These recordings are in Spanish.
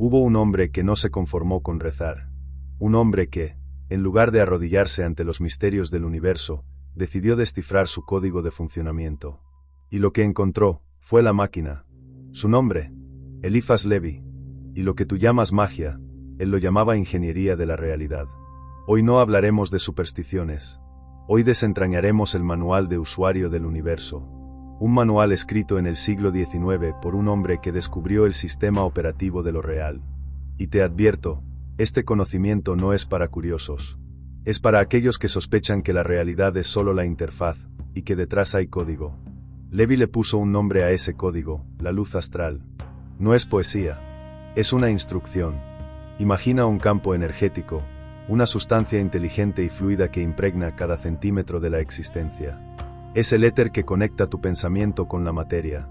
Hubo un hombre que no se conformó con rezar. Un hombre que, en lugar de arrodillarse ante los misterios del universo, decidió descifrar su código de funcionamiento. Y lo que encontró fue la máquina. Su nombre, Eliphas Levi. Y lo que tú llamas magia, él lo llamaba ingeniería de la realidad. Hoy no hablaremos de supersticiones. Hoy desentrañaremos el manual de usuario del universo. Un manual escrito en el siglo XIX por un hombre que descubrió el sistema operativo de lo real. Y te advierto, este conocimiento no es para curiosos. Es para aquellos que sospechan que la realidad es solo la interfaz, y que detrás hay código. Levi le puso un nombre a ese código, la luz astral. No es poesía. Es una instrucción. Imagina un campo energético, una sustancia inteligente y fluida que impregna cada centímetro de la existencia. Es el éter que conecta tu pensamiento con la materia,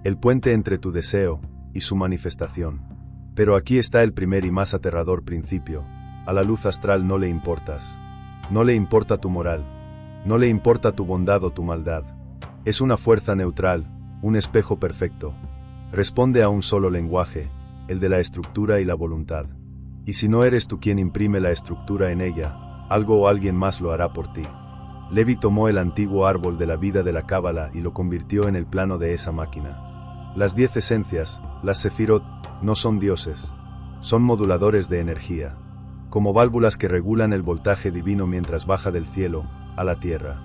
el puente entre tu deseo y su manifestación. Pero aquí está el primer y más aterrador principio: a la luz astral no le importas. No le importa tu moral. No le importa tu bondad o tu maldad. Es una fuerza neutral, un espejo perfecto. Responde a un solo lenguaje, el de la estructura y la voluntad. Y si no eres tú quien imprime la estructura en ella, algo o alguien más lo hará por ti. Levi tomó el antiguo árbol de la vida de la Cábala y lo convirtió en el plano de esa máquina. Las 10 esencias, las Sefirot, no son dioses. Son moduladores de energía. Como válvulas que regulan el voltaje divino mientras baja del cielo a la tierra.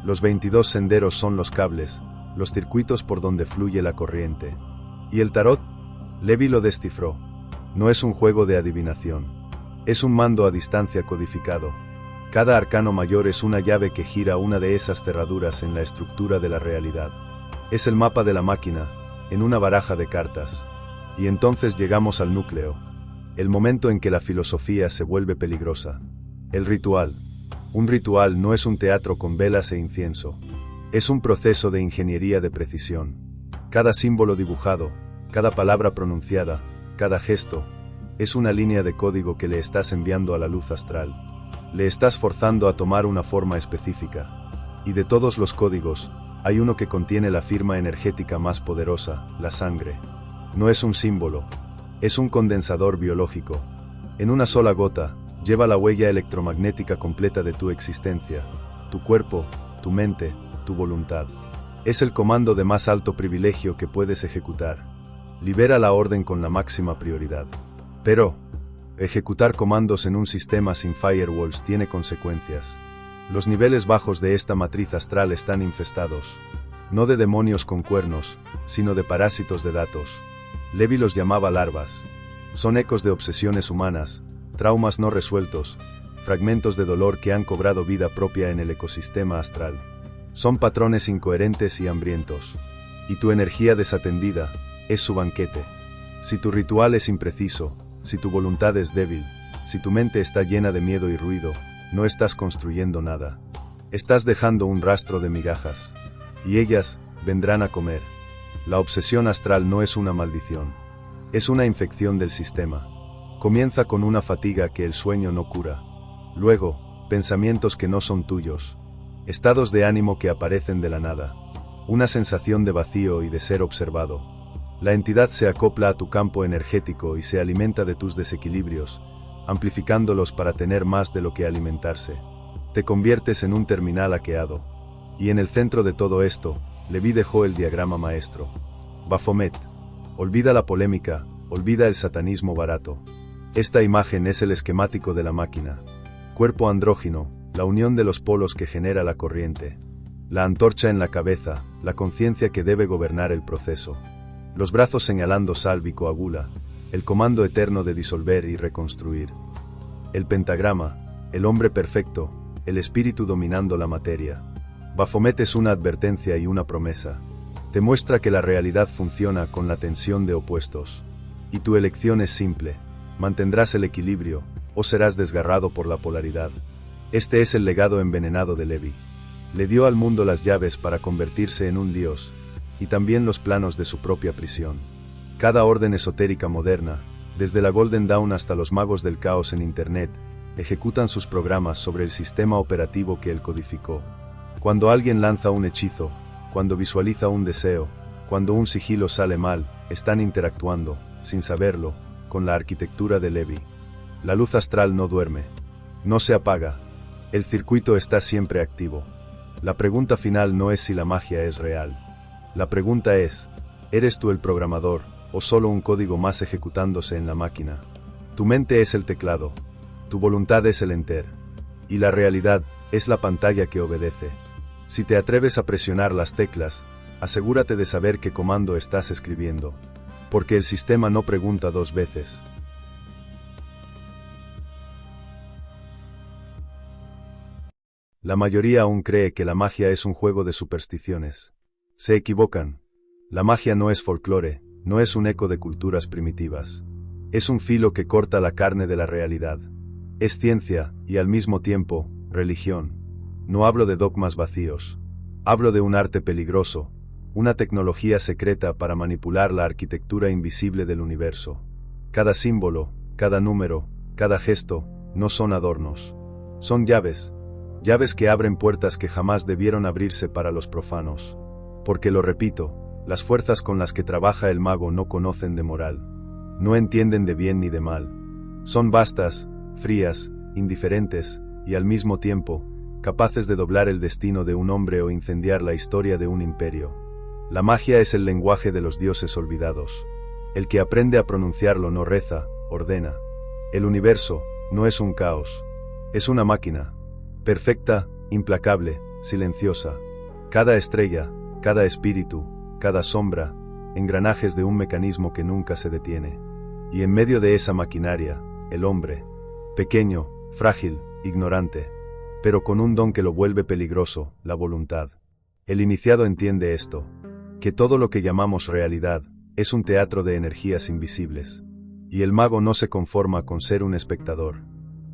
Los 22 senderos son los cables, los circuitos por donde fluye la corriente. ¿Y el tarot? Levi lo descifró. No es un juego de adivinación. Es un mando a distancia codificado. Cada arcano mayor es una llave que gira una de esas cerraduras en la estructura de la realidad. Es el mapa de la máquina, en una baraja de cartas. Y entonces llegamos al núcleo. El momento en que la filosofía se vuelve peligrosa. El ritual. Un ritual no es un teatro con velas e incienso. Es un proceso de ingeniería de precisión. Cada símbolo dibujado, cada palabra pronunciada, cada gesto, es una línea de código que le estás enviando a la luz astral. Le estás forzando a tomar una forma específica. Y de todos los códigos, hay uno que contiene la firma energética más poderosa, la sangre. No es un símbolo, es un condensador biológico. En una sola gota, lleva la huella electromagnética completa de tu existencia, tu cuerpo, tu mente, tu voluntad. Es el comando de más alto privilegio que puedes ejecutar. Libera la orden con la máxima prioridad. Pero, ejecutar comandos en un sistema sin firewalls tiene consecuencias. Los niveles bajos de esta matriz astral están infestados, no de demonios con cuernos, sino de parásitos de datos. Levi los llamaba larvas. Son ecos de obsesiones humanas, traumas no resueltos, fragmentos de dolor que han cobrado vida propia en el ecosistema astral. Son patrones incoherentes y hambrientos. Y tu energía desatendida es su banquete. Si tu ritual es impreciso, si tu voluntad es débil, si tu mente está llena de miedo y ruido, no estás construyendo nada. Estás dejando un rastro de migajas. Y ellas vendrán a comer. La obsesión astral no es una maldición. Es una infección del sistema. Comienza con una fatiga que el sueño no cura. Luego, pensamientos que no son tuyos. Estados de ánimo que aparecen de la nada. Una sensación de vacío y de ser observado. La entidad se acopla a tu campo energético y se alimenta de tus desequilibrios, amplificándolos para tener más de lo que alimentarse. Te conviertes en un terminal hackeado. Y en el centro de todo esto, Levi dejó el diagrama maestro. Baphomet. Olvida la polémica, olvida el satanismo barato. Esta imagen es el esquemático de la máquina. Cuerpo andrógino, la unión de los polos que genera la corriente. La antorcha en la cabeza, la conciencia que debe gobernar el proceso. Los brazos señalando sal y coagula, el comando eterno de disolver y reconstruir. El pentagrama, el hombre perfecto, el espíritu dominando la materia. Baphomet es una advertencia y una promesa. Te muestra que la realidad funciona con la tensión de opuestos. Y tu elección es simple: mantendrás el equilibrio, o serás desgarrado por la polaridad. Este es el legado envenenado de Levi. Le dio al mundo las llaves para convertirse en un dios, y también los planos de su propia prisión. Cada orden esotérica moderna, desde la Golden Dawn hasta los magos del caos en Internet, ejecutan sus programas sobre el sistema operativo que él codificó. Cuando alguien lanza un hechizo, cuando visualiza un deseo, cuando un sigilo sale mal, están interactuando, sin saberlo, con la arquitectura de Levi. La luz astral no duerme. No se apaga. El circuito está siempre activo. La pregunta final no es si la magia es real. La pregunta es, ¿eres tú el programador, o solo un código más ejecutándose en la máquina? Tu mente es el teclado. Tu voluntad es el enter. Y la realidad es la pantalla que obedece. Si te atreves a presionar las teclas, asegúrate de saber qué comando estás escribiendo. Porque el sistema no pregunta dos veces. La mayoría aún cree que la magia es un juego de supersticiones. Se equivocan. La magia no es folclore, no es un eco de culturas primitivas. Es un filo que corta la carne de la realidad. Es ciencia, y al mismo tiempo, religión. No hablo de dogmas vacíos. Hablo de un arte peligroso, una tecnología secreta para manipular la arquitectura invisible del universo. Cada símbolo, cada número, cada gesto, no son adornos. Son llaves. Llaves que abren puertas que jamás debieron abrirse para los profanos. Porque lo repito, las fuerzas con las que trabaja el mago no conocen de moral. No entienden de bien ni de mal. Son vastas, frías, indiferentes, y al mismo tiempo, capaces de doblar el destino de un hombre o incendiar la historia de un imperio. La magia es el lenguaje de los dioses olvidados. El que aprende a pronunciarlo no reza, ordena. El universo no es un caos. Es una máquina. Perfecta, implacable, silenciosa. Cada estrella, cada espíritu, cada sombra, engranajes de un mecanismo que nunca se detiene. Y en medio de esa maquinaria, el hombre, pequeño, frágil, ignorante, pero con un don que lo vuelve peligroso, la voluntad. El iniciado entiende esto, que todo lo que llamamos realidad, es un teatro de energías invisibles. Y el mago no se conforma con ser un espectador.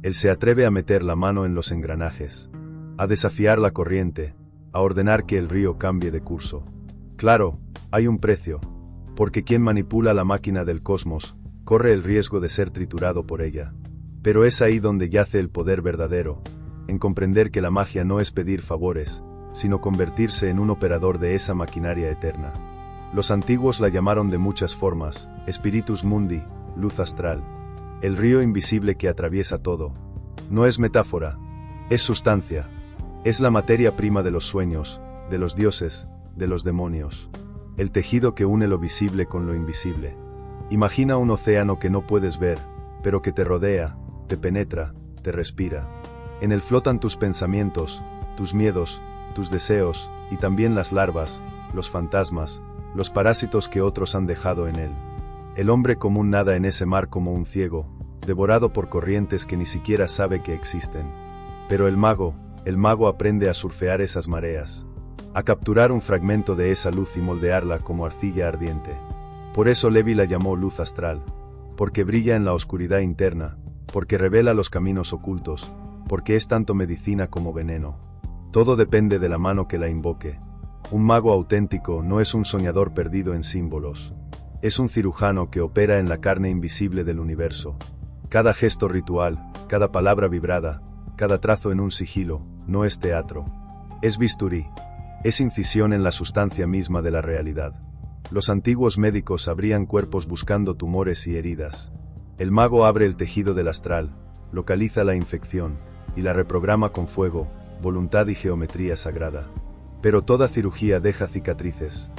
Él se atreve a meter la mano en los engranajes, a desafiar la corriente, a ordenar que el río cambie de curso. Claro, hay un precio, porque quien manipula la máquina del cosmos, corre el riesgo de ser triturado por ella. Pero es ahí donde yace el poder verdadero, en comprender que la magia no es pedir favores, sino convertirse en un operador de esa maquinaria eterna. Los antiguos la llamaron de muchas formas, Spiritus Mundi, luz astral. El río invisible que atraviesa todo. No es metáfora, es sustancia. Es la materia prima de los sueños, de los dioses, de los demonios. El tejido que une lo visible con lo invisible. Imagina un océano que no puedes ver, pero que te rodea, te penetra, te respira. En él flotan tus pensamientos, tus miedos, tus deseos, y también las larvas, los fantasmas, los parásitos que otros han dejado en él. El hombre común nada en ese mar como un ciego, devorado por corrientes que ni siquiera sabe que existen. Pero el mago aprende a surfear esas mareas, a capturar un fragmento de esa luz y moldearla como arcilla ardiente. Por eso Levi la llamó luz astral, porque brilla en la oscuridad interna, porque revela los caminos ocultos, porque es tanto medicina como veneno. Todo depende de la mano que la invoque. Un mago auténtico no es un soñador perdido en símbolos. Es un cirujano que opera en la carne invisible del universo. Cada gesto ritual, cada palabra vibrada, cada trazo en un sigilo, no es teatro. Es bisturí. Es incisión en la sustancia misma de la realidad. Los antiguos médicos abrían cuerpos buscando tumores y heridas. El mago abre el tejido del astral, localiza la infección, y la reprograma con fuego, voluntad y geometría sagrada. Pero toda cirugía deja cicatrices.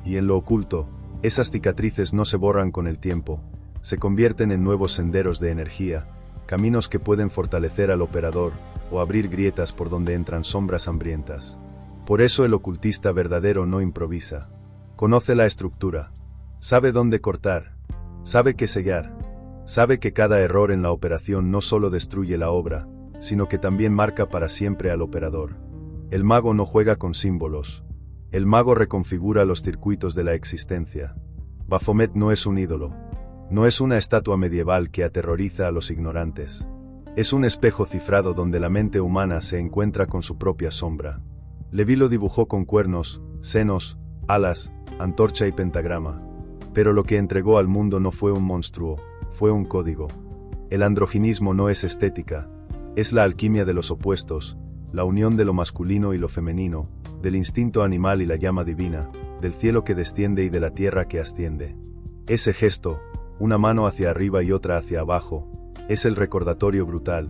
Y en lo oculto, esas cicatrices no se borran con el tiempo, se convierten en nuevos senderos de energía, caminos que pueden fortalecer al operador, o abrir grietas por donde entran sombras hambrientas. Por eso el ocultista verdadero no improvisa. Conoce la estructura, sabe dónde cortar, sabe qué sellar, sabe que cada error en la operación no solo destruye la obra, sino que también marca para siempre al operador. El mago no juega con símbolos. El mago reconfigura los circuitos de la existencia. Baphomet no es un ídolo. No es una estatua medieval que aterroriza a los ignorantes. Es un espejo cifrado donde la mente humana se encuentra con su propia sombra. Levi lo dibujó con cuernos, senos, alas, antorcha y pentagrama. Pero lo que entregó al mundo no fue un monstruo, fue un código. El androginismo no es estética, es la alquimia de los opuestos, la unión de lo masculino y lo femenino, del instinto animal y la llama divina, del cielo que desciende y de la tierra que asciende. Ese gesto, una mano hacia arriba y otra hacia abajo, es el recordatorio brutal.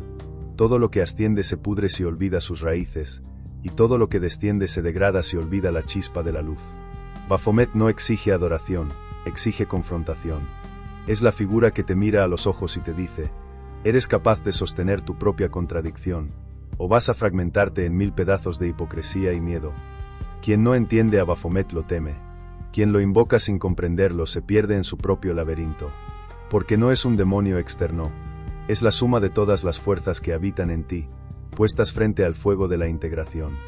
Todo lo que asciende se pudre si olvida sus raíces, y todo lo que desciende se degrada si olvida la chispa de la luz. Baphomet no exige adoración, exige confrontación. Es la figura que te mira a los ojos y te dice: ¿eres capaz de sostener tu propia contradicción? ¿O vas a fragmentarte en 1000 pedazos de hipocresía y miedo? Quien no entiende a Baphomet lo teme. Quien lo invoca sin comprenderlo se pierde en su propio laberinto. Porque no es un demonio externo. Es la suma de todas las fuerzas que habitan en ti, puestas frente al fuego de la integración.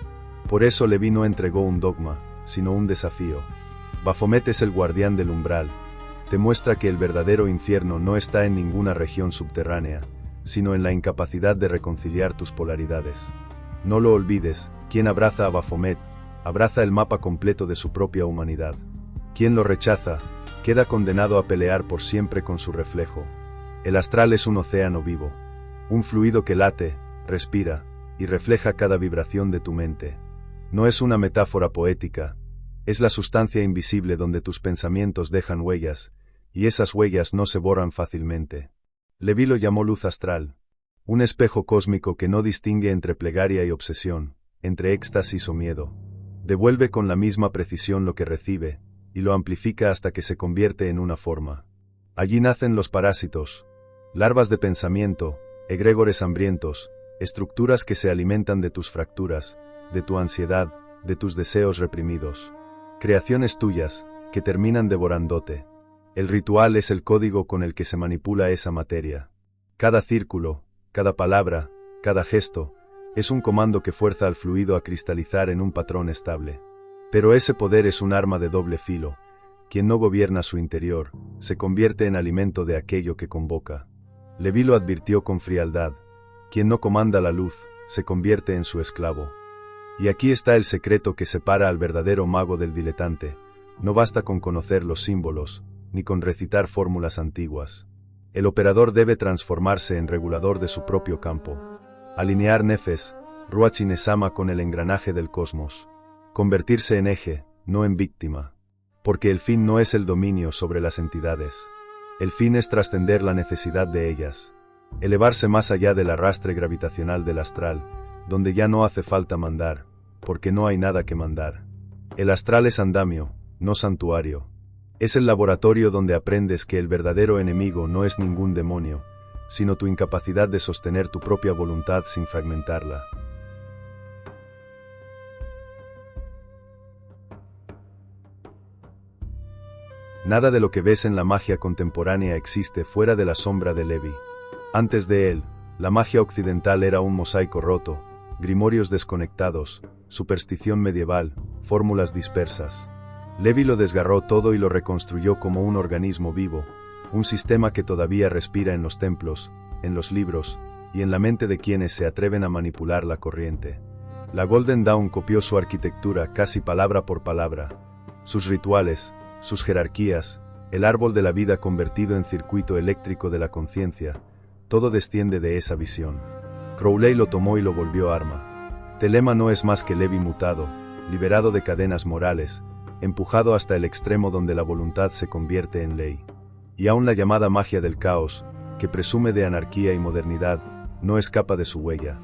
Por eso Leví no entregó un dogma, sino un desafío. Baphomet es el guardián del umbral. Te muestra que el verdadero infierno no está en ninguna región subterránea, sino en la incapacidad de reconciliar tus polaridades. No lo olvides, quien abraza a Baphomet, abraza el mapa completo de su propia humanidad. Quien lo rechaza, queda condenado a pelear por siempre con su reflejo. El astral es un océano vivo, un fluido que late, respira, y refleja cada vibración de tu mente. No es una metáfora poética, es la sustancia invisible donde tus pensamientos dejan huellas, y esas huellas no se borran fácilmente. Leví lo llamó luz astral, un espejo cósmico que no distingue entre plegaria y obsesión, entre éxtasis o miedo. Devuelve con la misma precisión lo que recibe, y lo amplifica hasta que se convierte en una forma. Allí nacen los parásitos, larvas de pensamiento, egregores hambrientos, estructuras que se alimentan de tus fracturas, de tu ansiedad, de tus deseos reprimidos. Creaciones tuyas, que terminan devorándote. El ritual es el código con el que se manipula esa materia. Cada círculo, cada palabra, cada gesto, es un comando que fuerza al fluido a cristalizar en un patrón estable. Pero ese poder es un arma de doble filo. Quien no gobierna su interior, se convierte en alimento de aquello que convoca. Leví lo advirtió con frialdad. Quien no comanda la luz, se convierte en su esclavo. Y aquí está el secreto que separa al verdadero mago del diletante. No basta con conocer los símbolos, ni con recitar fórmulas antiguas. El operador debe transformarse en regulador de su propio campo. Alinear Nefes, Ruach y Nesama con el engranaje del cosmos. Convertirse en eje, no en víctima. Porque el fin no es el dominio sobre las entidades. El fin es trascender la necesidad de ellas. Elevarse más allá del arrastre gravitacional del astral, donde ya no hace falta mandar, porque no hay nada que mandar. El astral es andamio, no santuario. Es el laboratorio donde aprendes que el verdadero enemigo no es ningún demonio, sino tu incapacidad de sostener tu propia voluntad sin fragmentarla. Nada de lo que ves en la magia contemporánea existe fuera de la sombra de Leví. Antes de él, la magia occidental era un mosaico roto, grimorios desconectados, superstición medieval, fórmulas dispersas. Leví lo desgarró todo y lo reconstruyó como un organismo vivo, un sistema que todavía respira en los templos, en los libros, y en la mente de quienes se atreven a manipular la corriente. La Golden Dawn copió su arquitectura casi palabra por palabra, sus rituales, sus jerarquías, el árbol de la vida convertido en circuito eléctrico de la conciencia, todo desciende de esa visión. Crowley lo tomó y lo volvió arma. Telema no es más que Leví mutado, liberado de cadenas morales, empujado hasta el extremo donde la voluntad se convierte en ley. Y aún la llamada magia del caos, que presume de anarquía y modernidad, no escapa de su huella.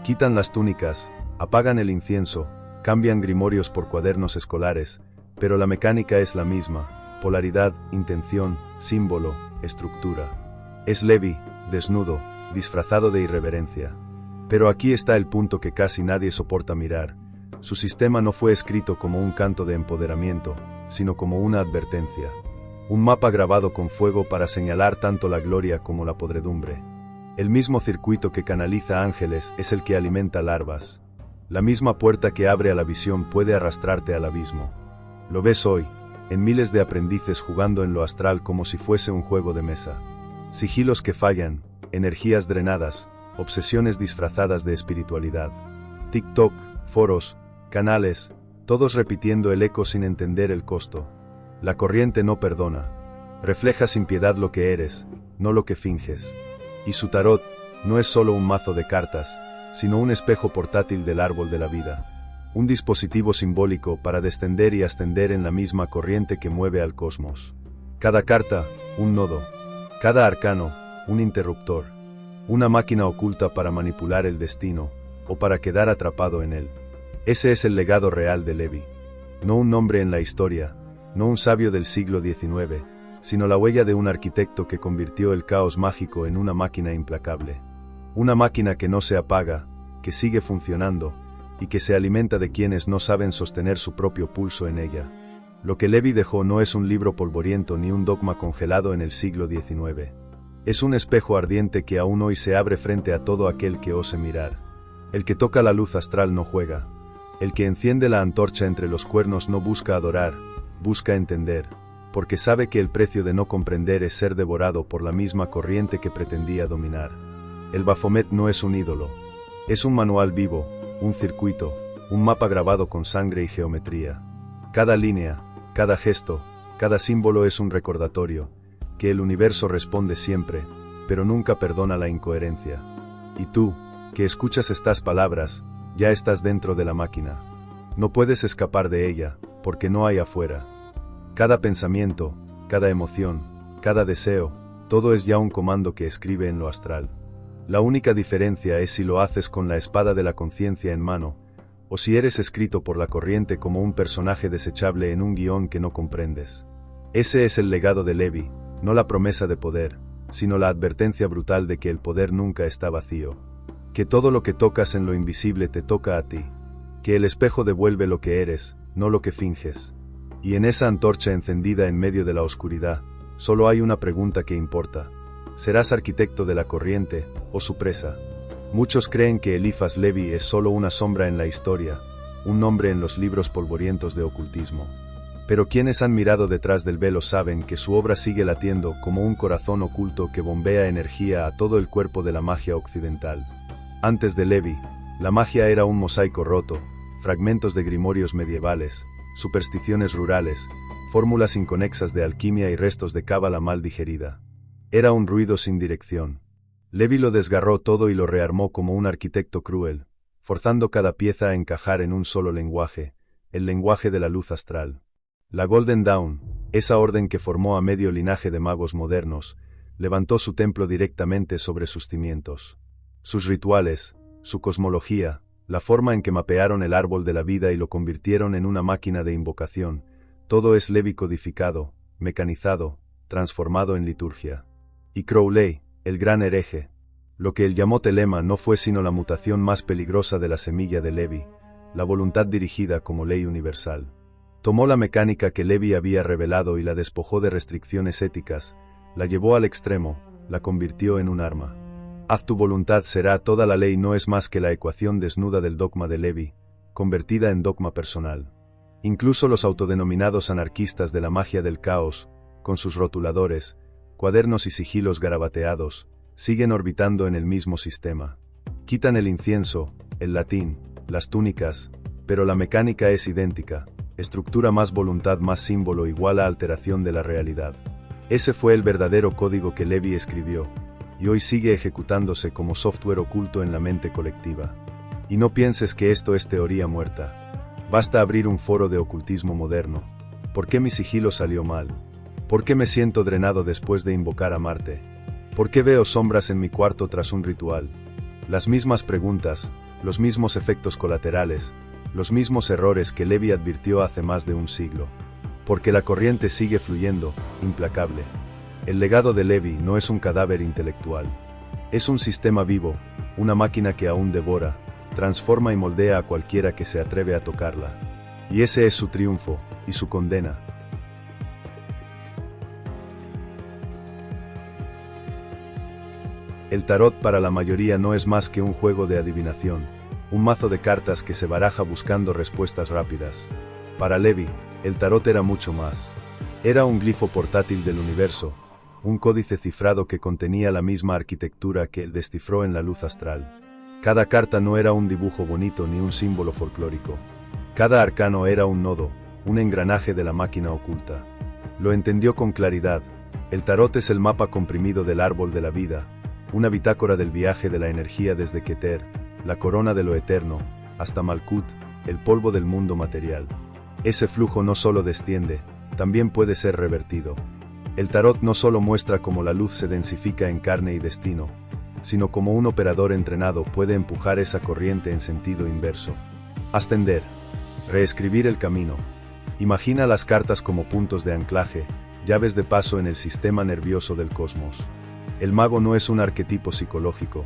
Quitan las túnicas, apagan el incienso, cambian grimorios por cuadernos escolares, pero la mecánica es la misma: polaridad, intención, símbolo, estructura. Es Leví, desnudo, disfrazado de irreverencia. Pero aquí está el punto que casi nadie soporta mirar. Su sistema no fue escrito como un canto de empoderamiento, sino como una advertencia. Un mapa grabado con fuego para señalar tanto la gloria como la podredumbre. El mismo circuito que canaliza ángeles es el que alimenta larvas. La misma puerta que abre a la visión puede arrastrarte al abismo. Lo ves hoy, en miles de aprendices jugando en lo astral como si fuese un juego de mesa. Sigilos que fallan, energías drenadas, obsesiones disfrazadas de espiritualidad. TikTok, foros, canales, todos repitiendo el eco sin entender el costo. La corriente no perdona. Refleja sin piedad lo que eres, no lo que finges. Y su tarot no es solo un mazo de cartas, sino un espejo portátil del árbol de la vida. Un dispositivo simbólico para descender y ascender en la misma corriente que mueve al cosmos. Cada carta, un nodo, Cada arcano, un interruptor, una máquina oculta para manipular el destino, o para quedar atrapado en él. Ese es el legado real de Levi. No un nombre en la historia, no un sabio del siglo XIX, sino la huella de un arquitecto que convirtió el caos mágico en una máquina implacable. Una máquina que no se apaga, que sigue funcionando, y que se alimenta de quienes no saben sostener su propio pulso en ella. Lo que Levi dejó no es un libro polvoriento ni un dogma congelado en el siglo XIX. Es un espejo ardiente que aún hoy se abre frente a todo aquel que ose mirar. El que toca la luz astral no juega. El que enciende la antorcha entre los cuernos no busca adorar, busca entender, porque sabe que el precio de no comprender es ser devorado por la misma corriente que pretendía dominar. El Baphomet no es un ídolo. Es un manual vivo, un circuito, un mapa grabado con sangre y geometría. Cada línea, cada gesto, cada símbolo es un recordatorio, que el universo responde siempre, pero nunca perdona la incoherencia. Y tú, que escuchas estas palabras, ya estás dentro de la máquina. No puedes escapar de ella, porque no hay afuera. Cada pensamiento, cada emoción, cada deseo, todo es ya un comando que escribe en lo astral. La única diferencia es si lo haces con la espada de la conciencia en mano, o si eres escrito por la corriente como un personaje desechable en un guión que no comprendes. Ese es el legado de Levi, no la promesa de poder, sino la advertencia brutal de que el poder nunca está vacío. Que todo lo que tocas en lo invisible te toca a ti. Que el espejo devuelve lo que eres, no lo que finges. Y en esa antorcha encendida en medio de la oscuridad, solo hay una pregunta que importa. ¿Serás arquitecto de la corriente, o su presa? Muchos creen que Eliphas Levi es solo una sombra en la historia, un nombre en los libros polvorientos de ocultismo. Pero quienes han mirado detrás del velo saben que su obra sigue latiendo como un corazón oculto que bombea energía a todo el cuerpo de la magia occidental. Antes de Levi, la magia era un mosaico roto, fragmentos de grimorios medievales, supersticiones rurales, fórmulas inconexas de alquimia y restos de cábala mal digerida. Era un ruido sin dirección. Levi lo desgarró todo y lo rearmó como un arquitecto cruel, forzando cada pieza a encajar en un solo lenguaje, el lenguaje de la luz astral. La Golden Dawn, esa orden que formó a medio linaje de magos modernos, levantó su templo directamente sobre sus cimientos. Sus rituales, su cosmología, la forma en que mapearon el árbol de la vida y lo convirtieron en una máquina de invocación, todo es Levi codificado, mecanizado, transformado en liturgia. Y Crowley, el gran hereje, lo que él llamó telema no fue sino la mutación más peligrosa de la semilla de Levi, la voluntad dirigida como ley universal. Tomó la mecánica que Levi había revelado y la despojó de restricciones éticas, la llevó al extremo, la convirtió en un arma. Haz tu voluntad será toda la ley no es más que la ecuación desnuda del dogma de Levi, convertida en dogma personal. Incluso los autodenominados anarquistas de la magia del caos, con sus rotuladores, cuadernos y sigilos garabateados, siguen orbitando en el mismo sistema. Quitan el incienso, el latín, las túnicas, pero la mecánica es idéntica, estructura más voluntad más símbolo igual a alteración de la realidad. Ese fue el verdadero código que Levi escribió, y hoy sigue ejecutándose como software oculto en la mente colectiva. Y no pienses que esto es teoría muerta. Basta abrir un foro de ocultismo moderno. ¿Por qué mi sigilo salió mal? ¿Por qué me siento drenado después de invocar a Marte? ¿Por qué veo sombras en mi cuarto tras un ritual? Las mismas preguntas, los mismos efectos colaterales, los mismos errores que Levi advirtió hace más de un siglo. Porque la corriente sigue fluyendo, implacable. El legado de Levi no es un cadáver intelectual. Es un sistema vivo, una máquina que aún devora, transforma y moldea a cualquiera que se atreve a tocarla. Y ese es su triunfo, y su condena. El tarot para la mayoría no es más que un juego de adivinación, un mazo de cartas que se baraja buscando respuestas rápidas. Para Levi, el tarot era mucho más. Era un glifo portátil del universo, un códice cifrado que contenía la misma arquitectura que él descifró en la luz astral. Cada carta no era un dibujo bonito ni un símbolo folclórico. Cada arcano era un nodo, un engranaje de la máquina oculta. Lo entendió con claridad. El tarot es el mapa comprimido del árbol de la vida, una bitácora del viaje de la energía desde Keter, la corona de lo eterno, hasta Malkut, el polvo del mundo material. Ese flujo no solo desciende, también puede ser revertido. El tarot no solo muestra cómo la luz se densifica en carne y destino, sino cómo un operador entrenado puede empujar esa corriente en sentido inverso. Ascender. Reescribir el camino. Imagina las cartas como puntos de anclaje, llaves de paso en el sistema nervioso del cosmos. El mago no es un arquetipo psicológico,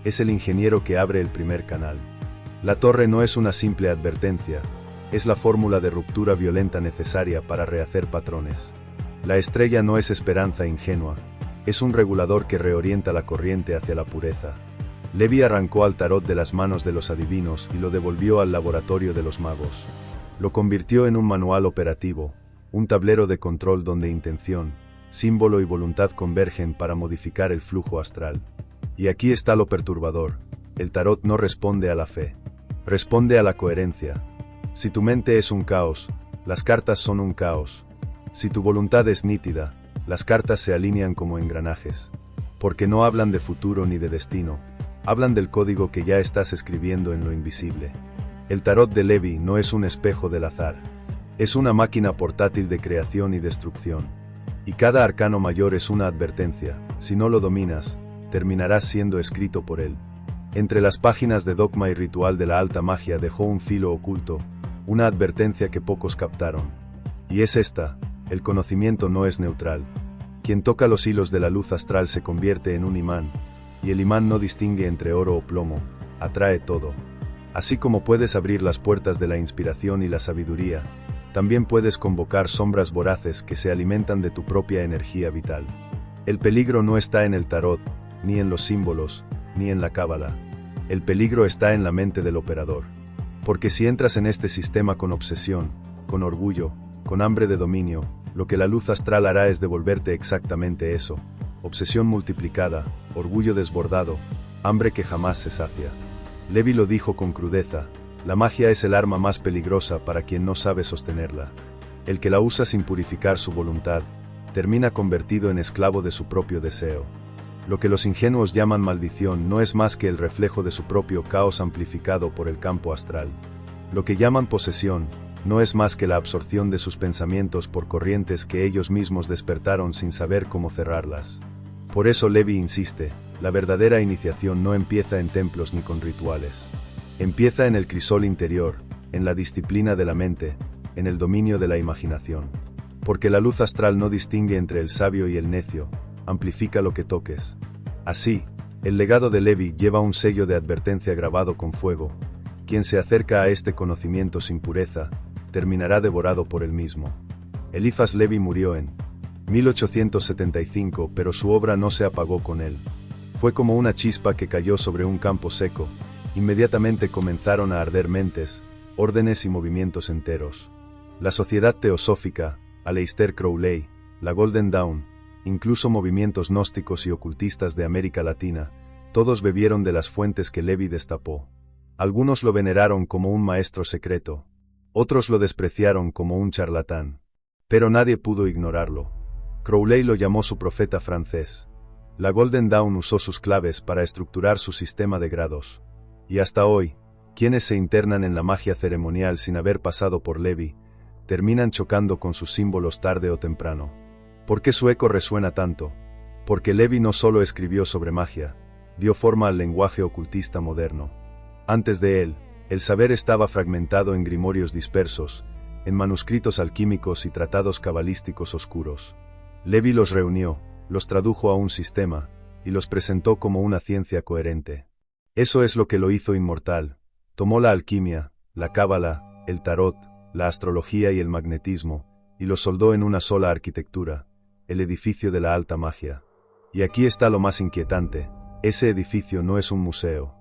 es el ingeniero que abre el primer canal. La torre no es una simple advertencia, es la fórmula de ruptura violenta necesaria para rehacer patrones. La estrella no es esperanza ingenua, es un regulador que reorienta la corriente hacia la pureza. Levi arrancó al tarot de las manos de los adivinos y lo devolvió al laboratorio de los magos. Lo convirtió en un manual operativo, un tablero de control donde intención, símbolo y voluntad convergen para modificar el flujo astral. Y aquí está lo perturbador: el tarot no responde a la fe, responde a la coherencia. Si tu mente es un caos, las cartas son un caos. Si tu voluntad es nítida, las cartas se alinean como engranajes. Porque no hablan de futuro ni de destino, hablan del código que ya estás escribiendo en lo invisible. El tarot de Levi no es un espejo del azar. Es una máquina portátil de creación y destrucción. Y cada arcano mayor es una advertencia: si no lo dominas, terminarás siendo escrito por él. Entre las páginas de dogma y ritual de la alta magia dejó un filo oculto, una advertencia que pocos captaron. Y es esta: el conocimiento no es neutral. Quien toca los hilos de la luz astral se convierte en un imán, y el imán no distingue entre oro o plomo, atrae todo. Así como puedes abrir las puertas de la inspiración y la sabiduría, también puedes convocar sombras voraces que se alimentan de tu propia energía vital. El peligro no está en el tarot, ni en los símbolos, ni en la cábala. El peligro está en la mente del operador. Porque si entras en este sistema con obsesión, con orgullo, con hambre de dominio, lo que la luz astral hará es devolverte exactamente eso: obsesión multiplicada, orgullo desbordado, hambre que jamás se sacia. Levi lo dijo con crudeza: la magia es el arma más peligrosa para quien no sabe sostenerla. El que la usa sin purificar su voluntad, termina convertido en esclavo de su propio deseo. Lo que los ingenuos llaman maldición no es más que el reflejo de su propio caos amplificado por el campo astral. Lo que llaman posesión no es más que la absorción de sus pensamientos por corrientes que ellos mismos despertaron sin saber cómo cerrarlas. Por eso Levi insiste: la verdadera iniciación no empieza en templos ni con rituales. Empieza en el crisol interior, en la disciplina de la mente, en el dominio de la imaginación. Porque la luz astral no distingue entre el sabio y el necio, amplifica lo que toques. Así, el legado de Levi lleva un sello de advertencia grabado con fuego: quien se acerca a este conocimiento sin pureza, terminará devorado por él mismo. Eliphas Levi murió en 1875, pero su obra no se apagó con él. Fue como una chispa que cayó sobre un campo seco. Inmediatamente comenzaron a arder mentes, órdenes y movimientos enteros. La Sociedad Teosófica, Aleister Crowley, la Golden Dawn, incluso movimientos gnósticos y ocultistas de América Latina, todos bebieron de las fuentes que Levi destapó. Algunos lo veneraron como un maestro secreto, otros lo despreciaron como un charlatán. Pero nadie pudo ignorarlo. Crowley lo llamó su profeta francés. La Golden Dawn usó sus claves para estructurar su sistema de grados. Y hasta hoy, quienes se internan en la magia ceremonial sin haber pasado por Levi, terminan chocando con sus símbolos tarde o temprano. ¿Por qué su eco resuena tanto? Porque Levi no solo escribió sobre magia, dio forma al lenguaje ocultista moderno. Antes de él, el saber estaba fragmentado en grimorios dispersos, en manuscritos alquímicos y tratados cabalísticos oscuros. Levi los reunió, los tradujo a un sistema, y los presentó como una ciencia coherente. Eso es lo que lo hizo inmortal. Tomó la alquimia, la cábala, el tarot, la astrología y el magnetismo, y los soldó en una sola arquitectura, el edificio de la alta magia. Y aquí está lo más inquietante: ese edificio no es un museo.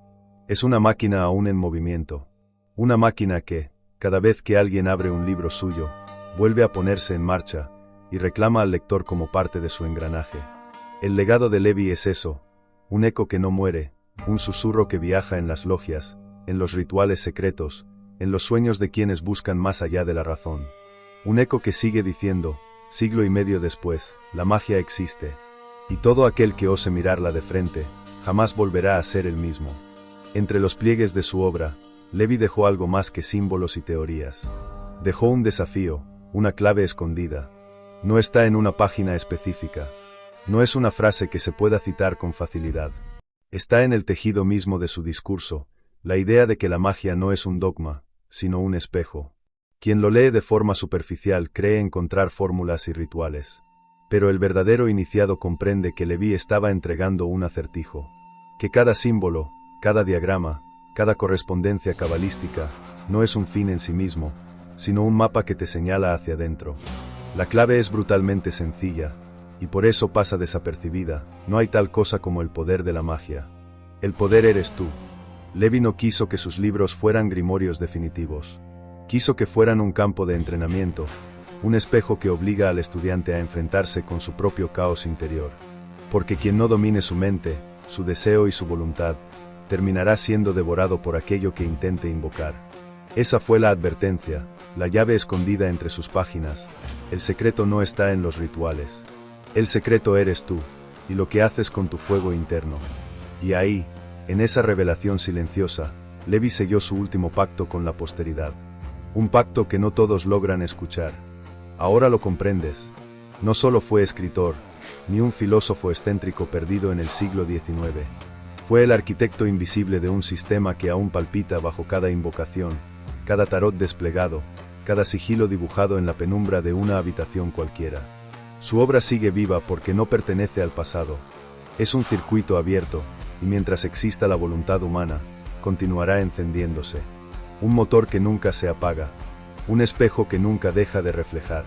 Es una máquina aún en movimiento. Una máquina que, cada vez que alguien abre un libro suyo, vuelve a ponerse en marcha, y reclama al lector como parte de su engranaje. El legado de Levi es eso: un eco que no muere, un susurro que viaja en las logias, en los rituales secretos, en los sueños de quienes buscan más allá de la razón. Un eco que sigue diciendo, siglo y medio después: la magia existe. Y todo aquel que ose mirarla de frente, jamás volverá a ser el mismo. Entre los pliegues de su obra, Levi dejó algo más que símbolos y teorías. Dejó un desafío, una clave escondida. No está en una página específica. No es una frase que se pueda citar con facilidad. Está en el tejido mismo de su discurso, la idea de que la magia no es un dogma, sino un espejo. Quien lo lee de forma superficial cree encontrar fórmulas y rituales. Pero el verdadero iniciado comprende que Leví estaba entregando un acertijo. Que cada símbolo, cada diagrama, cada correspondencia cabalística, no es un fin en sí mismo, sino un mapa que te señala hacia adentro. La clave es brutalmente sencilla, y por eso pasa desapercibida. No hay tal cosa como el poder de la magia. El poder eres tú. Leví no quiso que sus libros fueran grimorios definitivos. Quiso que fueran un campo de entrenamiento, un espejo que obliga al estudiante a enfrentarse con su propio caos interior. Porque quien no domine su mente, su deseo y su voluntad, terminará siendo devorado por aquello que intente invocar. Esa fue la advertencia, la llave escondida entre sus páginas. El secreto no está en los rituales. El secreto eres tú, y lo que haces con tu fuego interno. Y ahí, en esa revelación silenciosa, Leví selló su último pacto con la posteridad. Un pacto que no todos logran escuchar. Ahora lo comprendes. No solo fue escritor, ni un filósofo excéntrico perdido en el siglo XIX. Fue el arquitecto invisible de un sistema que aún palpita bajo cada invocación, cada tarot desplegado, cada sigilo dibujado en la penumbra de una habitación cualquiera. Su obra sigue viva porque no pertenece al pasado. Es un circuito abierto, y mientras exista la voluntad humana, continuará encendiéndose. Un motor que nunca se apaga, un espejo que nunca deja de reflejar.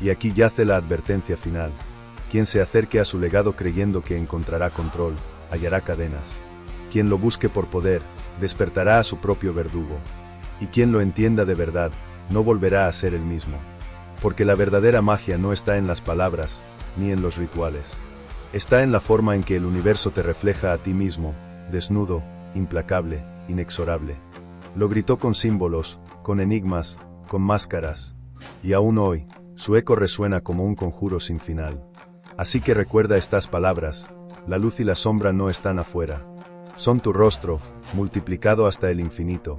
Y aquí yace la advertencia final. Quien se acerque a su legado creyendo que encontrará control, hallará cadenas. Quien lo busque por poder, despertará a su propio verdugo. Y quien lo entienda de verdad, no volverá a ser el mismo. Porque la verdadera magia no está en las palabras, ni en los rituales. Está en la forma en que el universo te refleja a ti mismo, desnudo, implacable, inexorable. Lo gritó con símbolos, con enigmas, con máscaras. Y aún hoy, su eco resuena como un conjuro sin final. Así que recuerda estas palabras: la luz y la sombra no están afuera. Son tu rostro, multiplicado hasta el infinito.